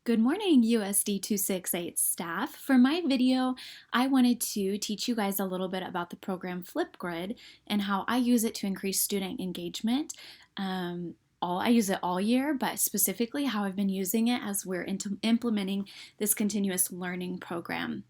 Good morning, USD 268 staff. For my video, I wanted to teach you guys a little bit about the program Flipgrid and how I use it to increase student engagement. I use it all year, but specifically how I've been using it as we're implementing this continuous learning program.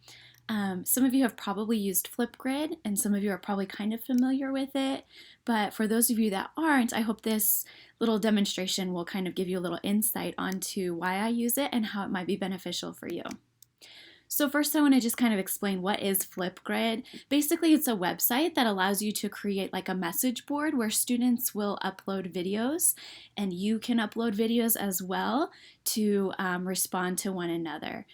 Some of you have probably used Flipgrid, and some of you are probably kind of familiar with it. But for those of you that aren't, I hope this little demonstration will kind of give you a little insight onto why I use it and how it might be beneficial for you. So first I want to just kind of explain what is Flipgrid. Basically, it's a website that allows you to create like a message board where students will upload videos, and you can upload videos as well to respond to one another.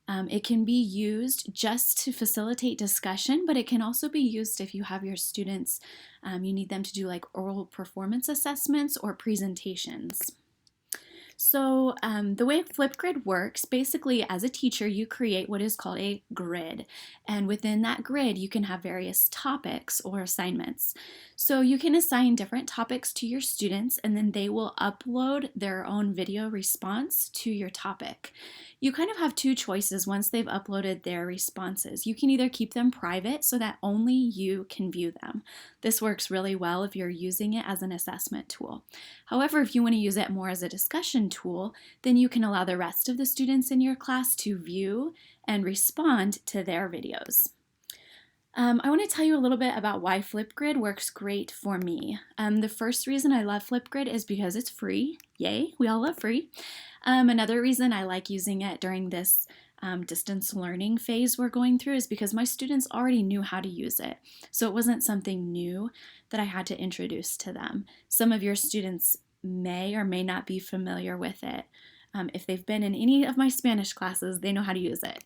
It can be used just to facilitate discussion, but it can also be used if you have your students, you need them to do like oral performance assessments or presentations. So the way Flipgrid works, basically as a teacher, you create what is called a grid. And within that grid, you can have various topics or assignments. So you can assign different topics to your students, and then they will upload their own video response to your topic. You kind of have two choices once they've uploaded their responses. You can either keep them private so that only you can view them. This works really well if you're using it as an assessment tool. However, if you want to use it more as a discussion tool, then you can allow the rest of the students in your class to view and respond to their videos. I want to tell you a little bit about why Flipgrid works great for me. The first reason I love Flipgrid is because it's free. Yay, we all love free. Another reason I like using it during this distance learning phase we're going through is because my students already knew how to use it. So it wasn't something new that I had to introduce to them. Some of your students may or may not be familiar with it. If they've been in any of my Spanish classes, they know how to use it.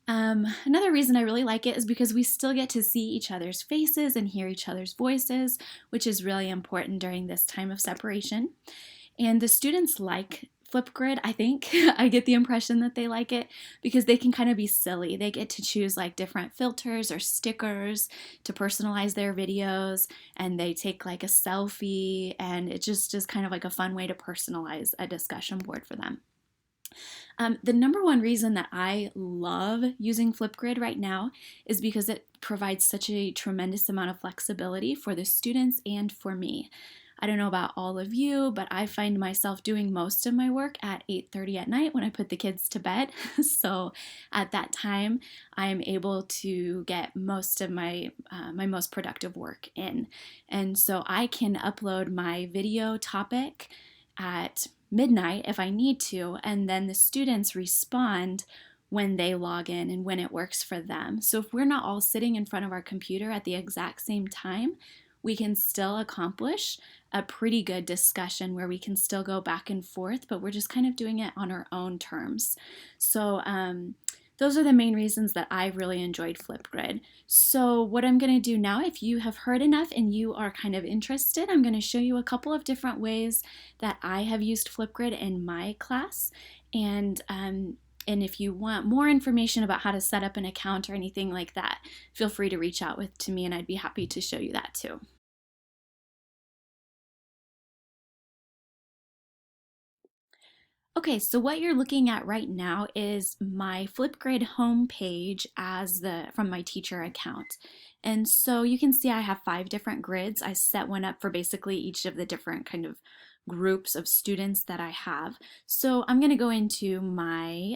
Another reason I really like it is because we still get to see each other's faces and hear each other's voices, which is really important during this time of separation. And the students like Flipgrid, I think. I get the impression that they like it because they can kind of be silly. They get to choose like different filters or stickers to personalize their videos, and they take like a selfie, and it just is kind of like a fun way to personalize a discussion board for them. The number one reason that I love using Flipgrid right now is because it provides such a tremendous amount of flexibility for the students and for me. I don't know about all of you, but I find myself doing most of my work at 8:30 at night when I put the kids to bed. So at that time, I am able to get most of my most productive work in. And so I can upload my video topic at midnight if I need to, and then the students respond when they log in and when it works for them. So if we're not all sitting in front of our computer at the exact same time, we can still accomplish a pretty good discussion where we can still go back and forth, but we're just kind of doing it on our own terms. So those are the main reasons that I've really enjoyed Flipgrid. So what I'm going to do now, if you have heard enough and you are kind of interested, I'm going to show you a couple of different ways that I have used Flipgrid in my class. And if you want more information about how to set up an account or anything like that, feel free to reach out to me and I'd be happy to show you that too. Okay, so what you're looking at right now is my Flipgrid homepage from my teacher account. And so you can see I have 5 different grids. I set one up for basically each of the different kind of groups of students that I have. So I'm going to go into my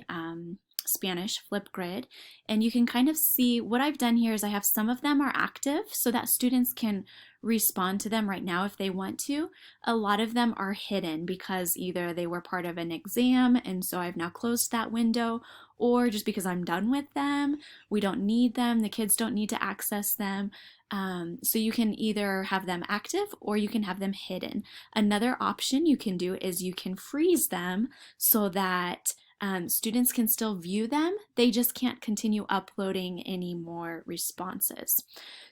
Spanish Flipgrid, and you can kind of see what I've done here is I have some of them are active so that students can respond to them right now if they want to. A lot of them are hidden because either they were part of an exam and so I've now closed that window, or just because I'm done with them, we don't need them, the kids don't need to access them. So you can either have them active or you can have them hidden. Another option you can do is you can freeze them so that students can still view them, they just can't continue uploading any more responses.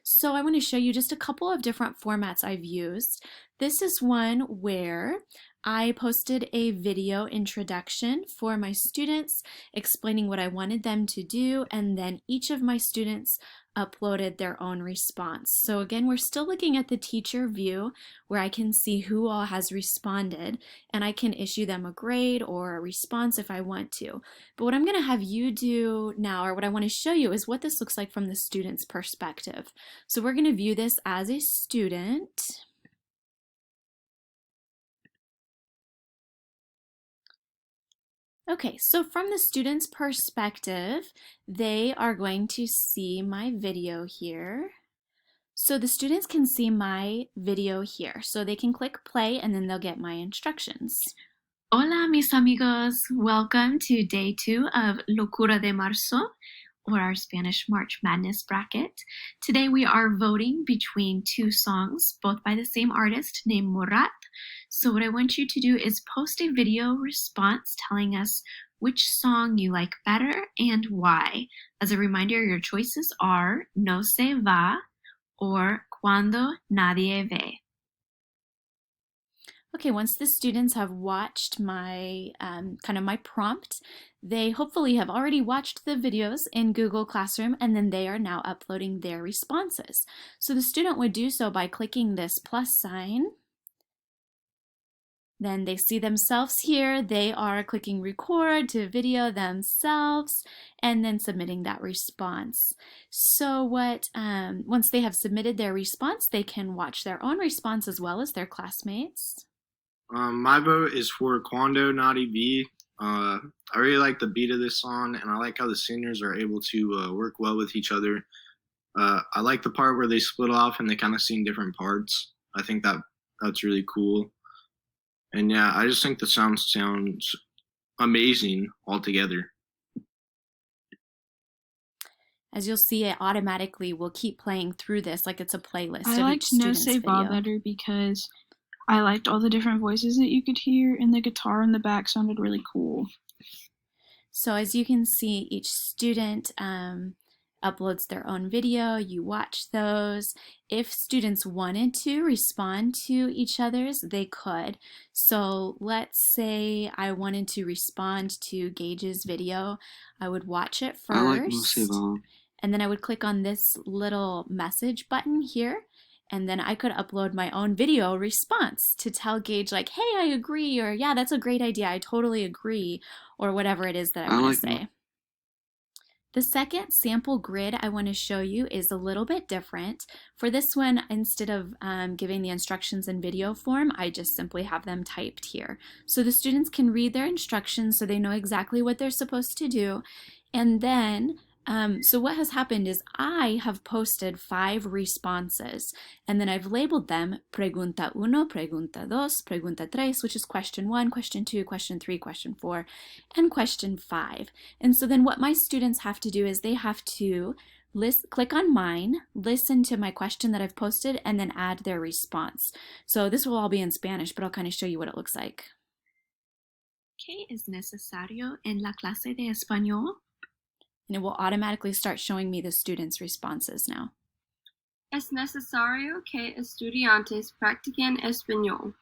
So I want to show you just a couple of different formats I've used. This is one where I posted a video introduction for my students explaining what I wanted them to do, and then each of my students uploaded their own response. So again, we're still looking at the teacher view where I can see who all has responded, and I can issue them a grade or a response if I want to. But what I'm going to have you do now, or what I want to show you, is what this looks like from the student's perspective. So we're going to view this as a student. Okay, so from the student's perspective, they are going to see my video here. So the students can see my video here. So they can click play and then they'll get my instructions. Hola, mis amigos. Welcome to day 2 of Locura de Marzo, or our Spanish March Madness bracket. Today we are voting between 2 songs, both by the same artist named Murat. So what I want you to do is post a video response telling us which song you like better and why. As a reminder, your choices are No se va or Cuando nadie ve. Okay, once the students have watched my my prompt, they hopefully have already watched the videos in Google Classroom, and then they are now uploading their responses. So the student would do so by clicking this plus sign. Then they see themselves here. They are clicking record to video themselves and then submitting that response. So once they have submitted their response, they can watch their own response as well as their classmates. My vote is for Cuando Naughty V. I really like the beat of this song, and I like how the singers are able to work well with each other. I like the part where they split off and they kind of sing different parts. I think that's really cool. And yeah, I just think the sound sounds amazing altogether. As you'll see, it automatically will keep playing through this like it's a playlist. I liked No Se Va better because I liked all the different voices that you could hear, and the guitar in the back sounded really cool. So as you can see, each student uploads their own video. You watch those. If students wanted to respond to each other's, they could. So let's say I wanted to respond to Gage's video. I would watch it first. I like No Se Va. And then I would click on this little message button here, and then I could upload my own video response to tell Gage like, hey, I agree, or yeah, that's a great idea, I totally agree, or whatever it is that I want to say. The second sample grid I want to show you is a little bit different. For this one, instead of giving the instructions in video form, I just simply have them typed here. So the students can read their instructions so they know exactly what they're supposed to do. And then so what has happened is I have posted 5 responses, and then I've labeled them Pregunta 1, Pregunta 2, Pregunta 3, which is question 1, question 2, question 3, question 4, and question 5. And so then what my students have to do is they have to click on mine, listen to my question that I've posted, and then add their response. So this will all be in Spanish, but I'll kind of show you what it looks like. ¿Qué es necesario en la clase de español? And it will automatically start showing me the students' responses now. Es necesario que estudiantes practiquen español.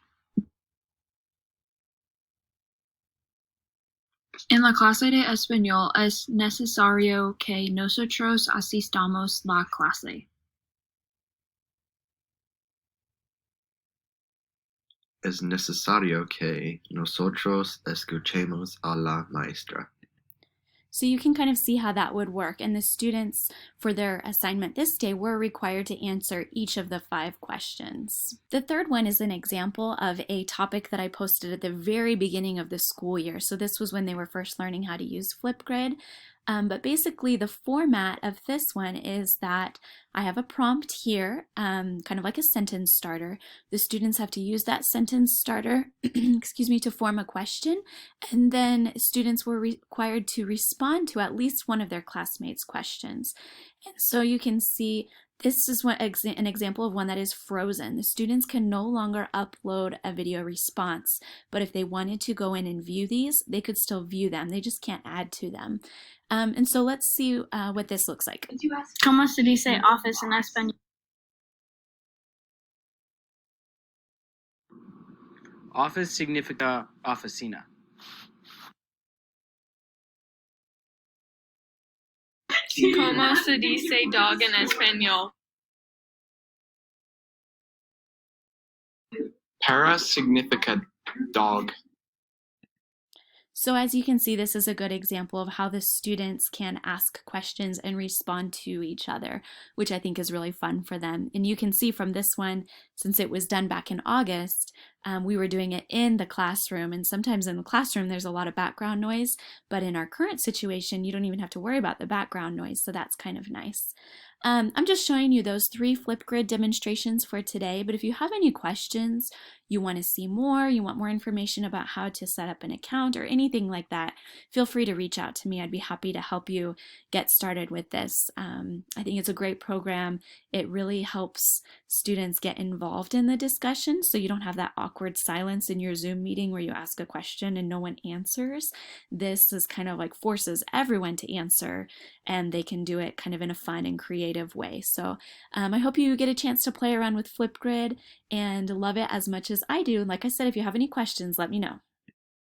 En la clase de español es necesario que nosotros asistamos la clase. Es necesario que nosotros escuchemos a la maestra. So you can kind of see how that would work. And the students, for their assignment this day, were required to answer each of the 5 questions. The third one is an example of a topic that I posted at the very beginning of the school year. So this was when they were first learning how to use Flipgrid. But basically the format of this one is that I have a prompt here, kind of like a sentence starter. The students have to use that sentence starter, excuse me, to form a question, and then students were required to respond to at least one of their classmates' questions. And so you can see this is an example of one that is frozen. The students can no longer upload a video response, but if they wanted to go in and view these, they could still view them. They just can't add to them. And so let's see what this looks like. ¿Cómo se dice office en español? Office significa oficina. ¿Cómo se dice dog en español? Para significa dog. So as you can see, this is a good example of how the students can ask questions and respond to each other, which I think is really fun for them. And you can see from this one, since it was done back in August, we were doing it in the classroom. And sometimes in the classroom, there's a lot of background noise. But in our current situation, you don't even have to worry about the background noise. So that's kind of nice. I'm just showing you those 3 Flipgrid demonstrations for today, but if you have any questions, you want to see more, you want more information about how to set up an account or anything like that, feel free to reach out to me. I'd be happy to help you get started with this. I think it's a great program. It really helps students get involved in the discussion so you don't have that awkward silence in your Zoom meeting where you ask a question and no one answers. This is kind of like forces everyone to answer, and they can do it kind of in a fun and creative way. So I hope you get a chance to play around with Flipgrid and love it as much as I do. And like I said, if you have any questions, let me know.